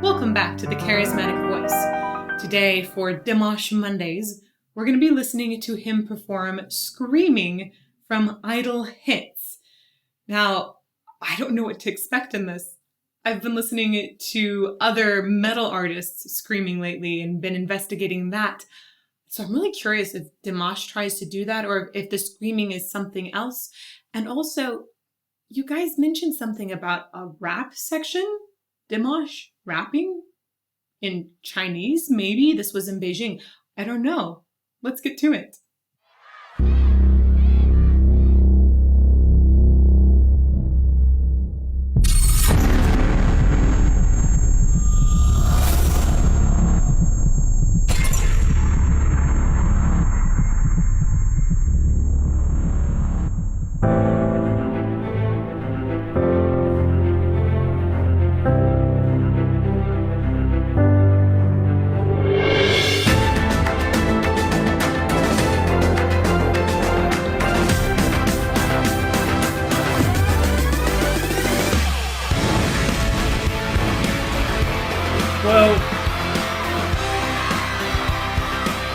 Welcome back to the Charismatic Voice. Today, for Dimash Mondays, we're going to be listening to him perform Screaming from Idol Hits. Now, I don't know what to expect in this. I've been listening to other metal artists screaming lately and been investigating that. So I'm really curious if Dimash tries to do that or if the screaming is something else. And also, you guys mentioned something about a rap section? Dimash rapping? In Chinese, maybe? This was in Beijing. I don't know. Let's get to it.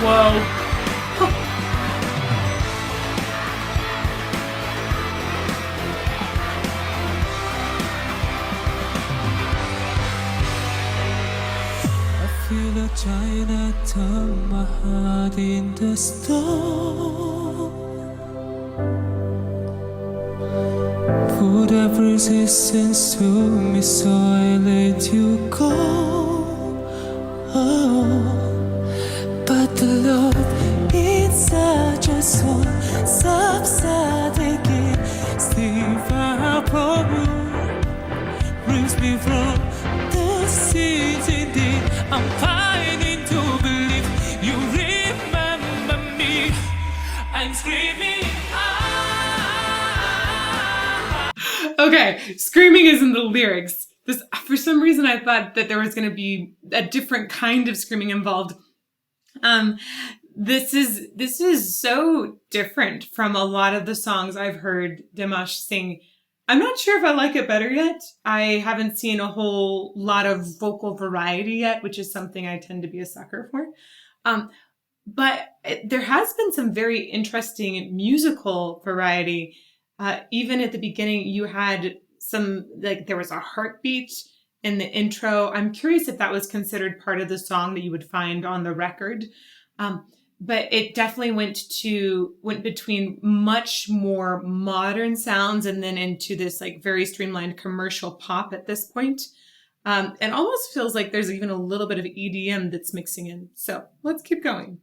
Whoa. I feel a Chinatown, my heart in the storm. Put every resistance to me, so I let you go. But the love inside your soul subsiding, still far from you, brings me from the city deep. I'm fighting to believe you remember me. I'm screaming. Okay, screaming is in the lyrics. This, for some reason, I thought that there was going to be a different kind of screaming involved. This is so different from a lot of the songs I've heard Dimash sing. I'm not sure if I like it better yet. I haven't seen a whole lot of vocal variety yet, which is something I tend to be a sucker for. But there has been some very interesting musical variety. Even at the beginning, you had there was a heartbeat in the intro. I'm curious if that was considered part of the song that you would find on the record. But it definitely went between much more modern sounds and then into this like very streamlined commercial pop at this point. And almost feels like there's even a little bit of EDM that's mixing in. So let's keep going.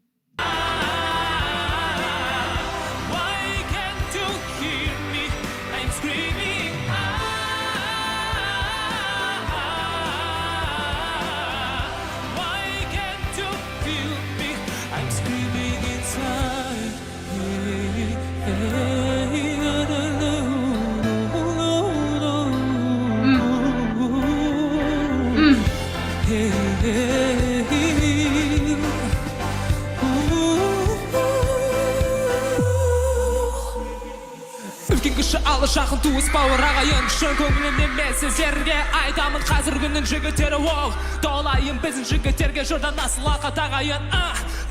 Алышақын туыс бауыр ағайын шын көңілімнен мен сіздерге айтамын қазір күннің жігіттері оу толайын біздің жігіттерге жырдан насыл ақат ағайын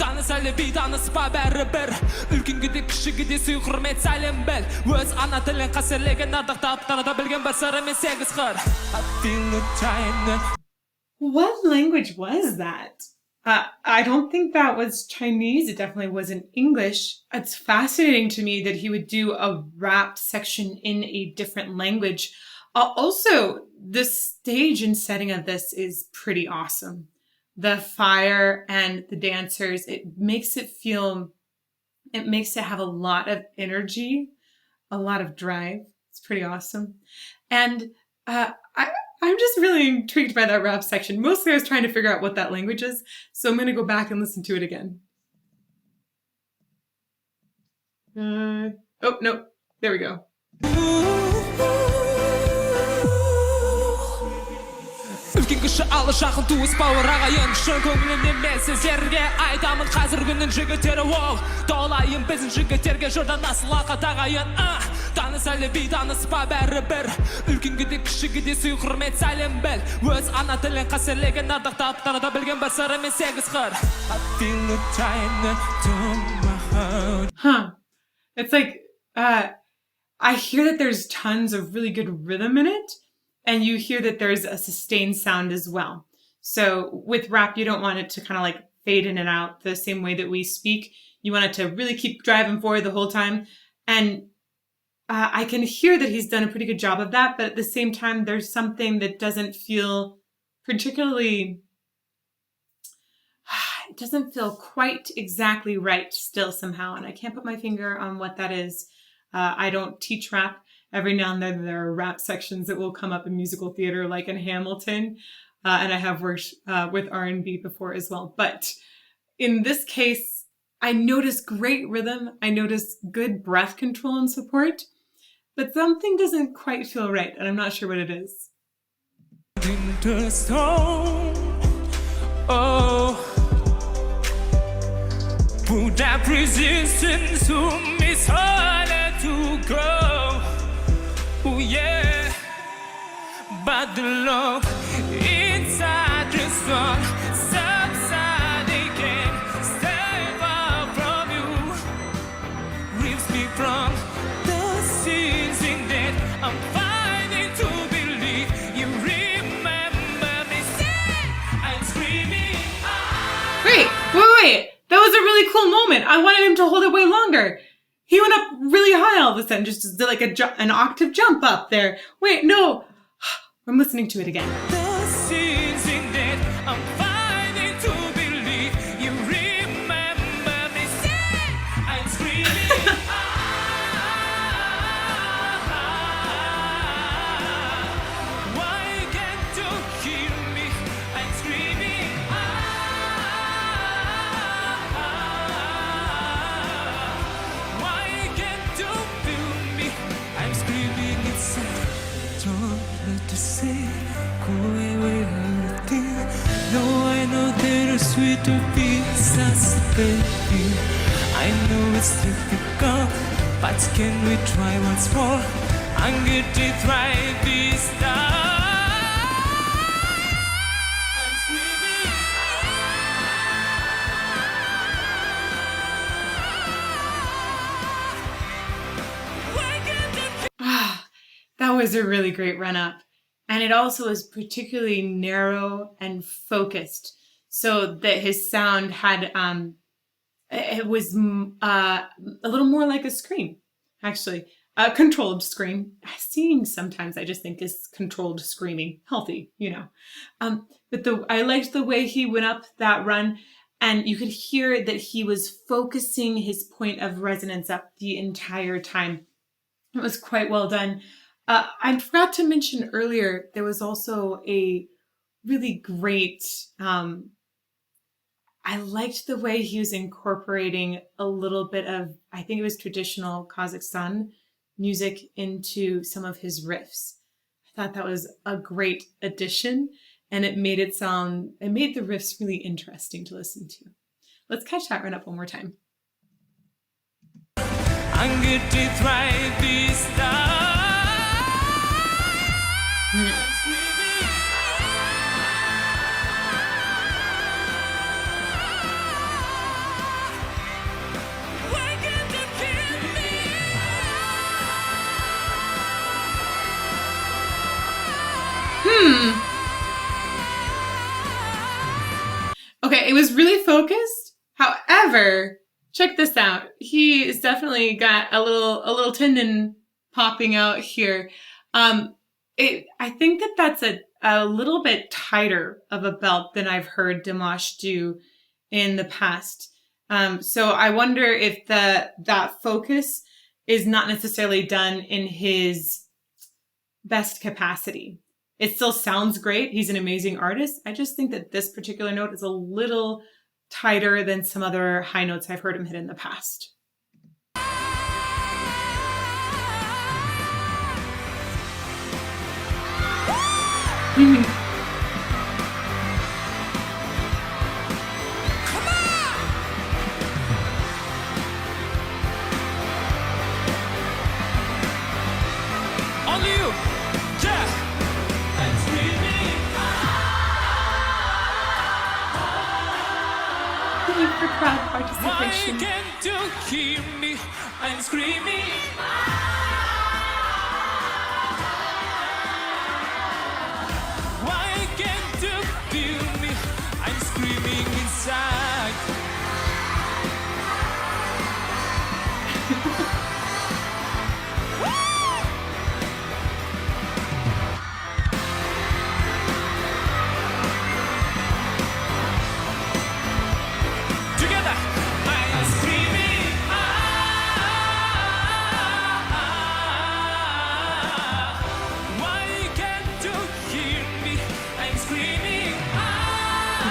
таныс әлі бейтаныспа бәрібір үлкенге де кішіге де сый құрмет сәлем біл өз ана тілін қасірлеген ардақтап таныта білген бір сыры мен сегіз қыр. What language was that? I don't think that was Chinese. It definitely wasn't English. It's fascinating to me that he would do a rap section in a different language. Also, the stage and setting of this is pretty awesome. The fire and the dancers, it makes it have a lot of energy, a lot of drive. It's pretty awesome. And I'm just really intrigued by that rap section. Mostly I was trying to figure out what that language is, so I'm going to go back and listen to it again. Oh, no. There we go. Үлкен кіші алышақын туыс бауыр ағайын шын көңілімнен мен сіздерге айтамын қазір күннің жігіттері оу толайын біздің жігіттерге жырдан насыл ақат ағайын Tanı salebi tanıспа бәрібір үлкенге де кішіге де сый құрмет сәлем біл өз ана тілін қасірлеген ардақтап атқарда білген бір сыры мен сегіз қыр I feel it trying to my heart. Huh. It's like, I hear that there's tons of really good rhythm in it, and you hear that there's a sustained sound as well. So with rap, you don't want it to kind of like fade in and out the same way that we speak. You want it to really keep driving forward the whole time. And I can hear that he's done a pretty good job of that, but at the same time, there's something that doesn't feel particularly... It doesn't feel quite exactly right still somehow, and I can't put my finger on what that is. I don't teach rap. Every now and then there are rap sections that will come up in musical theater, like in Hamilton, and I have worked with R&B before as well. But in this case, I notice great rhythm. I notice good breath control and support, but something doesn't quite feel right, and I'm not sure what it is. Winter storm, oh. Put up resistance to miss harder to grow. Oh yeah, but the love inside your soul subside again. Stay far from you, rips me from the scenes in that I'm fighting to believe you remember me. Say I'm screaming. Wait. That was a really cool moment. I wanted him to hold it way longer. He went up really high all of a sudden, just did like an octave jump up there. Wait, no. I'm listening to it again. The scenes in that I'm fighting to believe you remember me. Say I'm screaming. Why can't you hear me? I'm screaming. Why can't you feel me? I'm screaming inside. Don't let to say, go away with everything. No, I know there is sweet to be baby. I know it's difficult, but can we try once more? I'm getting right this time. I'm screaming. Why can't you? That was a really great run up. And it also was particularly narrow and focused so that his sound had, it was a little more like a scream, actually. A controlled scream. Singing sometimes I just think is controlled screaming. Healthy, you know. But I liked the way he went up that run, and you could hear that he was focusing his point of resonance up the entire time. It was quite well done. I forgot to mention earlier, there was also a really great, I liked the way he was incorporating a little bit of, I think it was traditional Kazakhstan music into some of his riffs. I thought that was a great addition, and it made the riffs really interesting to listen to. Let's catch that run up one more time. I'm getting right this time. Why can't you kill me? Okay, it was really focused. However, check this out. He's definitely got a little tendon popping out here. I think that's a little bit tighter of a belt than I've heard Dimash do in the past. So I wonder if that focus is not necessarily done in his best capacity. It still sounds great. He's an amazing artist. I just think that this particular note is a little tighter than some other high notes I've heard him hit in the past. you for crowd Why participation. can't you hear me? I'm screaming. Why can't you feel me? I'm screaming inside. Together, I'm screaming. Why can't you hear me? I'm screaming.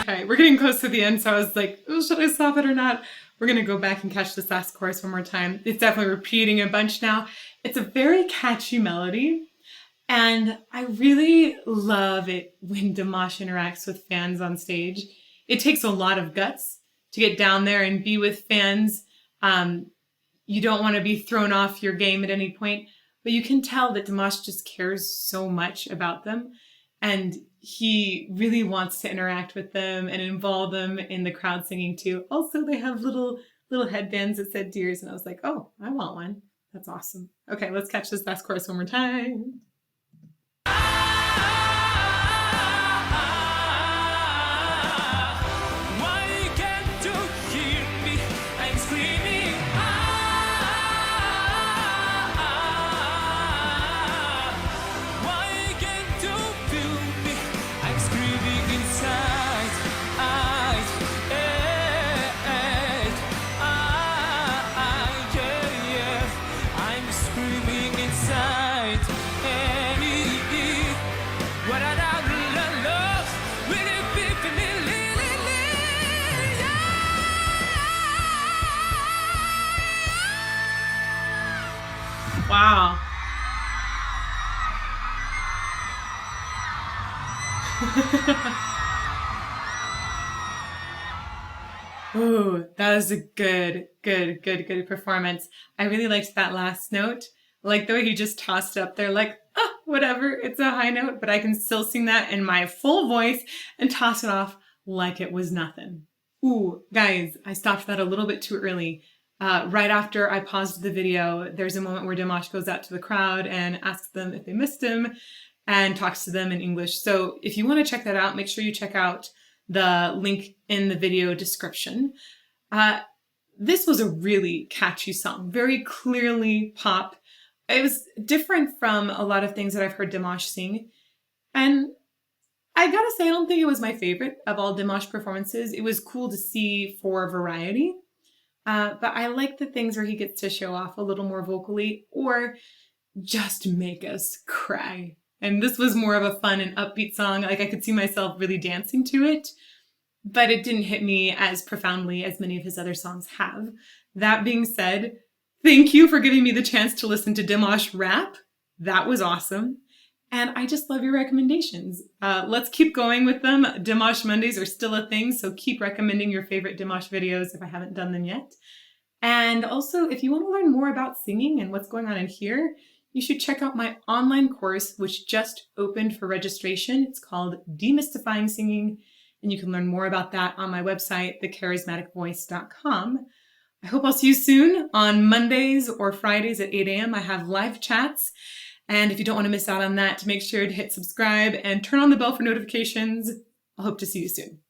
Okay, we're getting close to the end, so I was like, oh, should I stop it or not? We're going to go back and catch this last chorus one more time. It's definitely repeating a bunch now. It's a very catchy melody, and I really love it when Dimash interacts with fans on stage. It takes a lot of guts to get down there and be with fans. You don't want to be thrown off your game at any point, but you can tell that Dimash just cares so much about them, and he really wants to interact with them and involve them in the crowd singing too. Also, they have little headbands that said Dears, and I was like, oh, I want one. That's awesome. Okay, let's catch this last chorus one more time. Why can't you hear me? I'm screaming. Why can't you feel me? I'm screaming inside. Yeah. I'm screaming inside. What I love, will it be for me? Wow. Ooh, that was a good performance. I really liked that last note. I like the way he just tossed it up there like, whatever, it's a high note, but I can still sing that in my full voice and toss it off like it was nothing. Ooh, guys, I stopped that a little bit too early. Right after I paused the video, there's a moment where Dimash goes out to the crowd and asks them if they missed him and talks to them in English. So if you want to check that out, make sure you check out the link in the video description. This was a really catchy song, very clearly pop. It was different from a lot of things that I've heard Dimash sing. And I gotta say, I don't think it was my favorite of all Dimash performances. It was cool to see for variety. But I like the things where he gets to show off a little more vocally or just make us cry. And this was more of a fun and upbeat song. Like I could see myself really dancing to it, but it didn't hit me as profoundly as many of his other songs have. That being said, thank you for giving me the chance to listen to Dimash rap. That was awesome. And I just love your recommendations. Let's keep going with them. Dimash Mondays are still a thing, so keep recommending your favorite Dimash videos if I haven't done them yet. And also, if you want to learn more about singing and what's going on in here, you should check out my online course, which just opened for registration. It's called Demystifying Singing, and you can learn more about that on my website, thecharismaticvoice.com. I hope I'll see you soon on Mondays or Fridays at 8 a.m. I have live chats. And if you don't want to miss out on that, make sure to hit subscribe and turn on the bell for notifications. I'll hope to see you soon.